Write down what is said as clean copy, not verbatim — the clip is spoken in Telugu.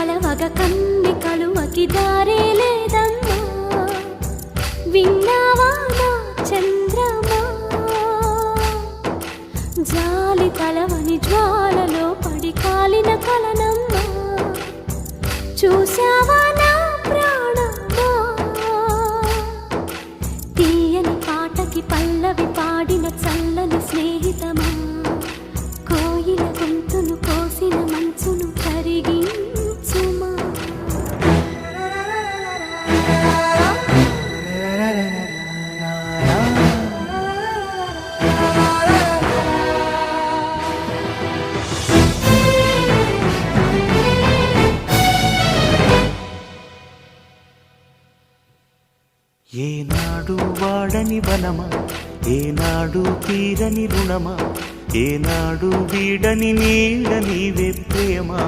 కలవగ కన్ని కలువకి దారే లేదమ్మా విన్నావా నా చంద్రమా జాలి తలవని జ్వాలలో పడి కాలిన కలనమ్మా చూసావా నా ప్రాణమా తీయని పాటకి పల్లవి పాడిన చల్లని స్నేహితమా కోయిల గొంతును కోసిన మంచును కరిగించుమా ఏనాడు వాడని వనమా ఏనాడు తీరని రుణమా ఏనాడు వీడని నీడ నీవే ప్రేమా